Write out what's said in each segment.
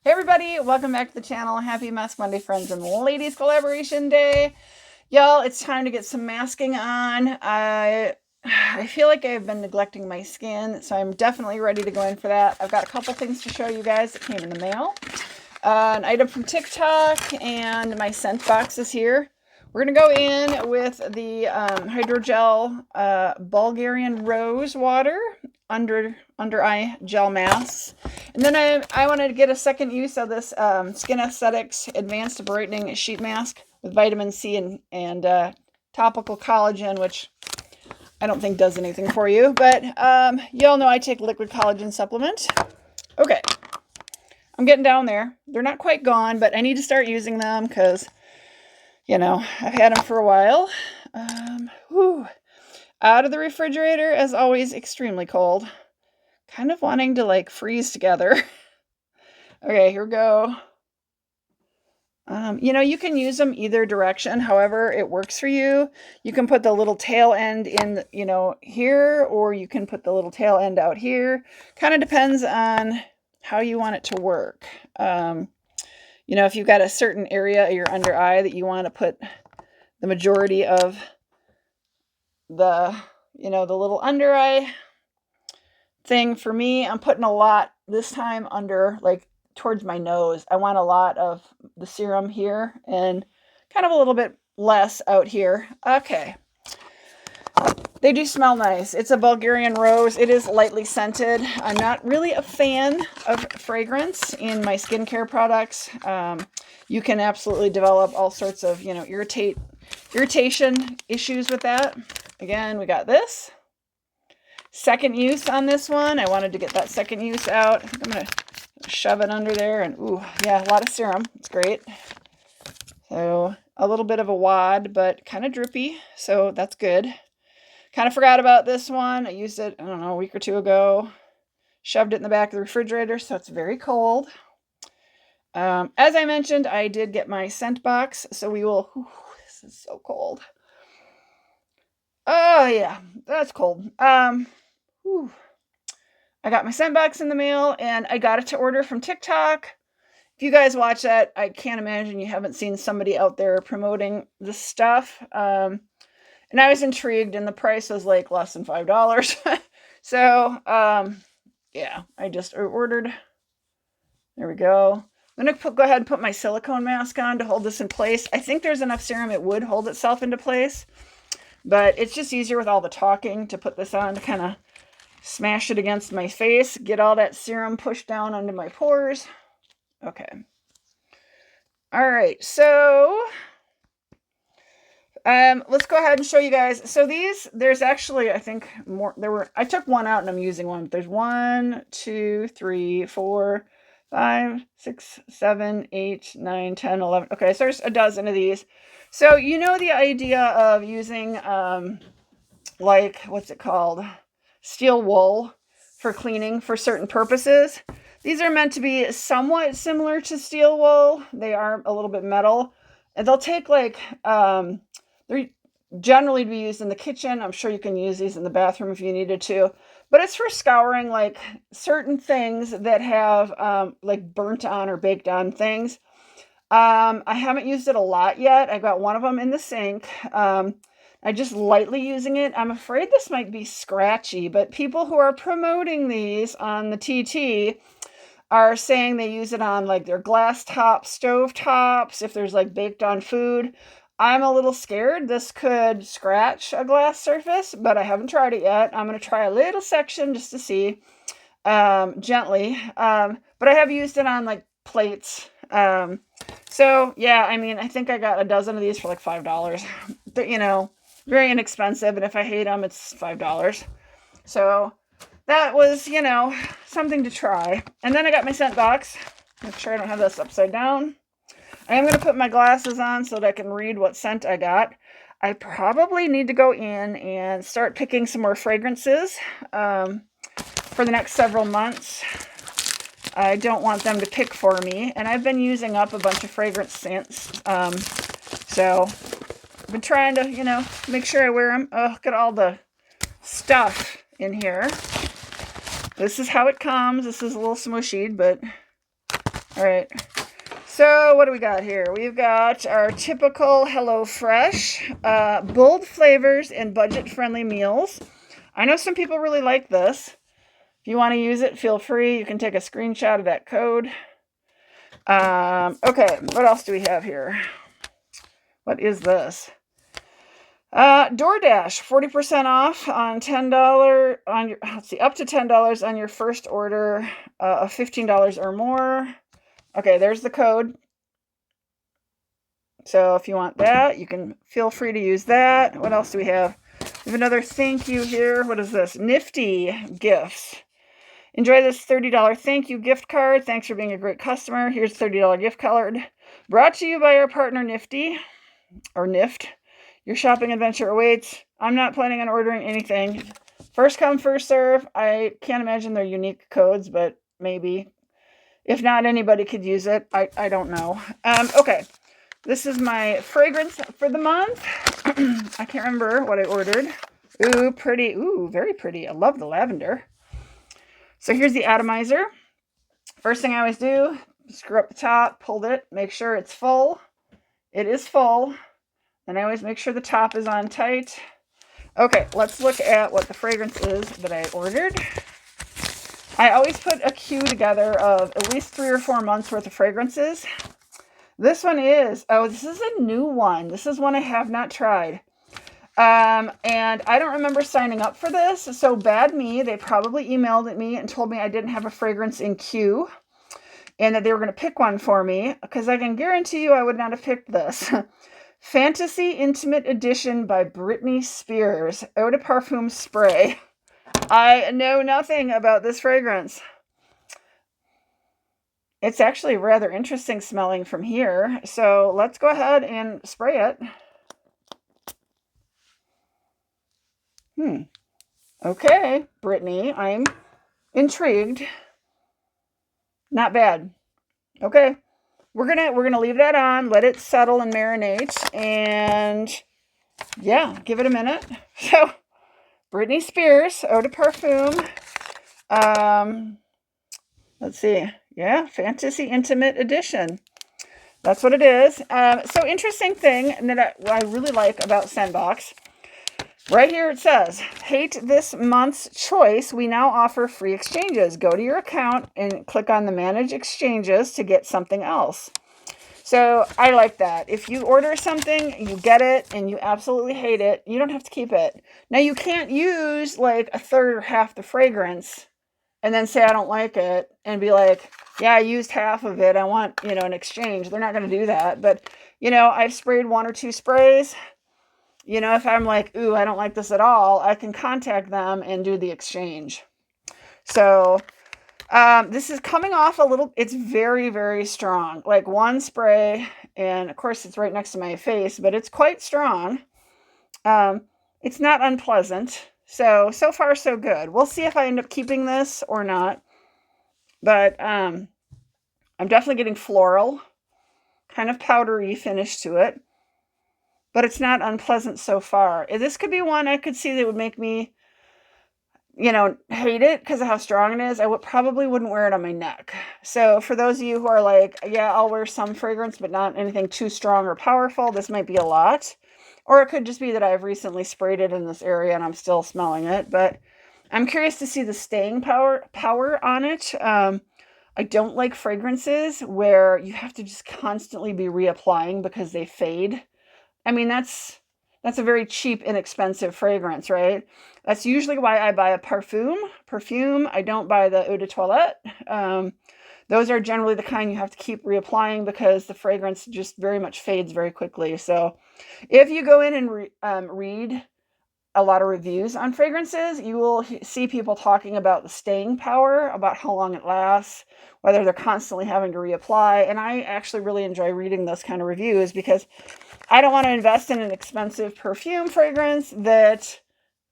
Hey everybody, welcome back to the channel. Happy Mask Monday, friends and ladies collaboration day. Y'all, it's time to get some masking on. I feel like I've been neglecting my skin, so I'm definitely ready to go in for that. I've got a couple things to show you guys that came in the mail. An item from TikTok, and my scent box is here. We're going to go in with the hydrogel Bulgarian Rose Water under eye gel masks. And then I wanted to get a second use of this Skin Aesthetics Advanced Brightening Sheet Mask with vitamin C and topical collagen, which I don't think does anything for you. But y'all know I take liquid collagen supplement. Okay, I'm getting down there. They're not quite gone, but I need to start using them because, you know, I've had them for a while. Out of the refrigerator, as always, extremely cold. Kind of wanting to like freeze together. Okay, here we go. You know, you can use them either direction, however it works for you. You can put the little tail end in, you know, here, or you can put the little tail end out here. Kind of depends on how you want it to work. You know, if you've got a certain area of your under eye that you want to put the majority of the, you know, the little under eye thing, for me, I'm putting a lot this time under, like, towards my nose. I want a lot of the serum here and kind of a little bit less out here. Okay. They do smell nice. It's a Bulgarian rose. It is lightly scented. I'm not really a fan of fragrance in my skincare products. You can absolutely develop all sorts of, you know, irritation issues with that. Again, we got this. Second use on this one. I wanted to get that second use out. I think I'm going to shove it under there. And, ooh, yeah, a lot of serum. It's great. So, a little bit of a wad, but kind of drippy. So, that's good. Kind of forgot about this one. I used it, I don't know, a week or two ago. Shoved it in the back of the refrigerator, so it's very cold. As I mentioned, I did get my scent box, so we will... Ooh, this is so cold. Oh, yeah, that's cold. Whew. I got my scent box in the mail, and I got it to order from TikTok. If you guys watch that, I can't imagine you haven't seen somebody out there promoting this stuff. And I was intrigued, and the price was like less than $5. So, yeah, I just ordered. There we go. I'm going to go ahead and put my silicone mask on to hold this in place. I think there's enough serum it would hold itself into place. But it's just easier with all the talking to put this on to kind of smash it against my face, get all that serum pushed down onto my pores. Okay. All right, so let's go ahead and show you guys. So there's actually, I think I took one out and I'm using one. There's 1, 2, 3, 4, 5, 6, 7, 8, 9, 10, 11. Okay, so there's a dozen of these. So, you know, the idea of using, like, what's it called? Steel wool for cleaning for certain purposes. These are meant to be somewhat similar to steel wool. They are a little bit metal. And they'll take, like, they're generally to be used in the kitchen. I'm sure you can use these in the bathroom if you needed to. But it's for scouring, like, certain things that have, like, burnt on or baked on things. I haven't used it a lot yet. I got one of them in the sink. I just lightly using it. I'm afraid this might be scratchy, but people who are promoting these on the TT are saying they use it on, like, their glass top stove tops, if there's, like, baked on food. I'm a little scared this could scratch a glass surface, but I haven't tried it yet. I'm going to try a little section just to see, gently. But I have used it on, like, plates. So, yeah, I mean, I think I got a dozen of these for like $5. They're, you know, very inexpensive, and if I hate them, it's $5. So, that was, you know, something to try. And then I got my scent box. Make sure I don't have this upside down. I am going to put my glasses on so that I can read what scent I got. I probably need to go in and start picking some more fragrances for the next several months. I don't want them to pick for me. And I've been using up a bunch of fragrance scents. So I've been trying to, you know, make sure I wear them. Oh, look at all the stuff in here. This is how it comes. This is a little smushy, but All right. So what do we got here? We've got our typical HelloFresh, bold flavors and budget-friendly meals. I know some people really like this. If you want to use it, feel free. You can take a screenshot of that code. Okay, what else do we have here? What is this? DoorDash, 40% off on $10 on your, let's see, up to $10 on your first order of $15 or more. Okay, there's the code. So if you want that, you can feel free to use that. What else do we have? We have another thank you here. What is this? Nifty Gifts. Enjoy this $30 thank you gift card. Thanks for being a great customer. Here's a $30 gift card. Brought to you by our partner Nifty, or Nift. Your shopping adventure awaits. I'm not planning on ordering anything. First come, first serve. I can't imagine they're unique codes, but maybe. If not, anybody could use it. I don't know. Okay. This is my fragrance for the month. I can't remember what I ordered. Ooh, pretty. Ooh, very pretty. I love the lavender. So here's the atomizer. First thing I always do, screw up the top, pulled it, make sure it's full. It is full. And I always make sure the top is on tight. Okay, let's look at what the fragrance is that I ordered. I always put a queue together of at least 3 or 4 months worth of fragrances. This one is, this is a new one. This is one I have not tried. And I don't remember signing up for this, so bad me. They probably emailed at me and told me I didn't have a fragrance in queue and that they were going to pick one for me, because I can guarantee you I would not have picked this. Fantasy Intimate Edition by Britney Spears Eau de Parfum Spray. I know nothing about this fragrance. It's actually rather interesting smelling from here, so let's go ahead and spray it. Okay, Brittany, I'm intrigued. Not bad. Okay, we're gonna leave that on, let it settle and marinate, and yeah, give it a minute. So, Britney Spears Eau de Parfum. Let's see. Yeah, Fantasy Intimate Edition. That's what it is. So interesting thing that I really like about Scentbox. Right here it says, hate this month's choice. We now offer free exchanges. Go to your account and click on the Manage Exchanges to get something else. So I like that. If you order something, you get it, and you absolutely hate it, you don't have to keep it. Now, you can't use like a third or half the fragrance and then say I don't like it and be like, yeah, I used half of it. I want, an exchange. They're not going to do that. But, I've sprayed 1 or 2 sprays. If I'm like, ooh, I don't like this at all, I can contact them and do the exchange. So this is coming off a little, it's very, very strong. Like 1 spray, and of course it's right next to my face, but it's quite strong. It's not unpleasant. So far so good. We'll see if I end up keeping this or not. But I'm definitely getting floral, kind of powdery finish to it. But it's not unpleasant so far. This could be one I could see that would make me, hate it because of how strong it is. I probably wouldn't wear it on my neck. So for those of you who are like, yeah, I'll wear some fragrance, but not anything too strong or powerful, this might be a lot. Or it could just be that I've recently sprayed it in this area and I'm still smelling it. But I'm curious to see the staying power on it. I don't like fragrances where you have to just constantly be reapplying because they fade. I mean, that's a very cheap, inexpensive fragrance, right? That's usually why I buy a perfume. I don't buy the eau de toilette. Those are generally the kind you have to keep reapplying because the fragrance just very much fades very quickly. So if you go in and read a lot of reviews on fragrances, you will see people talking about the staying power, about how long it lasts, whether they're constantly having to reapply. And I actually really enjoy reading those kind of reviews because I don't want to invest in an expensive perfume fragrance that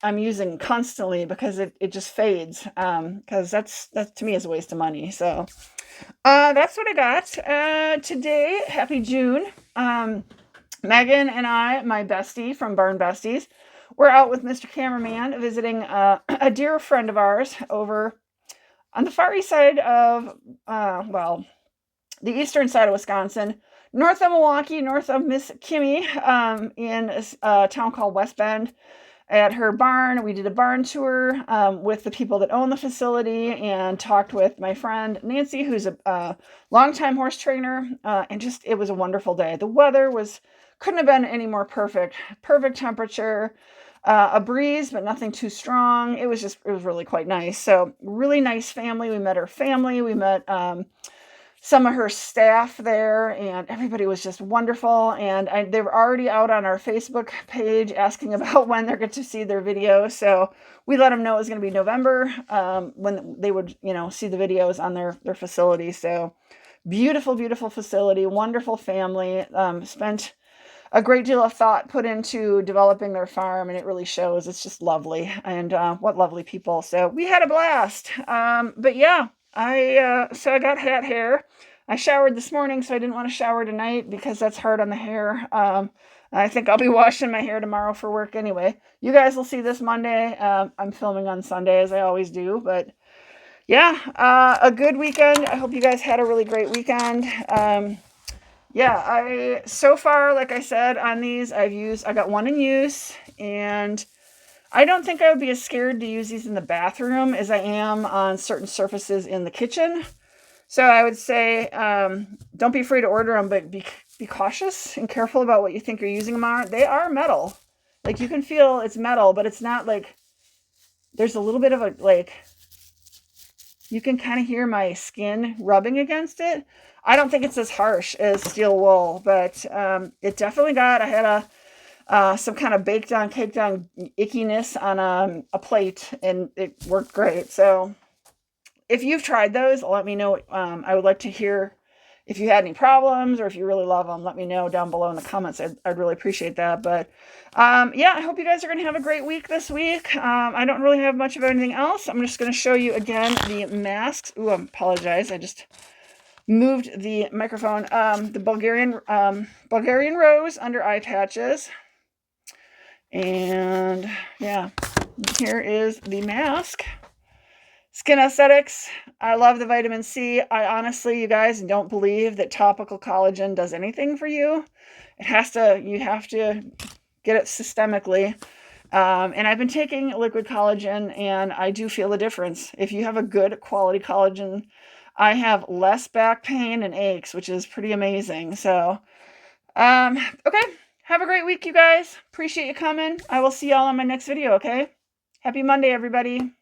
I'm using constantly because it just fades. Because that to me is a waste of money. So that's what I got today. Happy June. Megan and I, my bestie from Barn Besties, we're out with Mr. Cameraman visiting a dear friend of ours over on the far east side of, the eastern side of Wisconsin, north of Milwaukee, north of Miss Kimmy, in a town called West Bend. At her barn, we did a barn tour with the people that own the facility, and talked with my friend Nancy, who's a longtime horse trainer, and just, it was a wonderful day. The weather couldn't have been any more perfect. Perfect temperature, a breeze, but nothing too strong. It was really quite nice. So really nice family. We met her family. We met some of her staff there, and everybody was just wonderful. And they were already out on our Facebook page asking about when they're going to see their video. So we let them know it was going to be November, when they would, see the videos on their facility. So beautiful, beautiful facility, wonderful family, spent a great deal of thought put into developing their farm, and it really shows. It's just lovely, and what lovely people. So we had a blast. But yeah, so I got hat hair. I showered this morning, so I didn't want to shower tonight because that's hard on the hair. I think I'll be washing my hair tomorrow for work anyway. You guys will see this Monday. I'm filming on Sunday, as I always do. But yeah, a good weekend. I hope you guys had a really great weekend. Yeah, so far, like I said, on these, I got one in use, and I don't think I would be as scared to use these in the bathroom as I am on certain surfaces in the kitchen. So I would say, don't be afraid to order them, but be cautious and careful about what you think you're using them on. They are metal. Like, you can feel it's metal, but it's not like, there's a little bit of you can kind of hear my skin rubbing against it. I don't think it's as harsh as steel wool, but it definitely I had some kind of baked on, caked on ickiness on a plate, and it worked great. So if you've tried those, let me know. I would like to hear if you had any problems, or if you really love them, let me know down below in the comments. I'd really appreciate that. But yeah, I hope you guys are going to have a great week this week. I don't really have much of anything else. I'm just going to show you again the masks. Ooh, I apologize. I just moved the microphone. The Bulgarian Rose under eye patches. And yeah, here is the mask. Skin Aesthetics. I love the vitamin C. I honestly, you guys, don't believe that topical collagen does anything for you. You have to get it systemically. And I've been taking liquid collagen, and I do feel a difference. If you have a good quality collagen, I have less back pain and aches, which is pretty amazing. So, okay. Have a great week, you guys. Appreciate you coming. I will see y'all on my next video, okay? Happy Monday, everybody.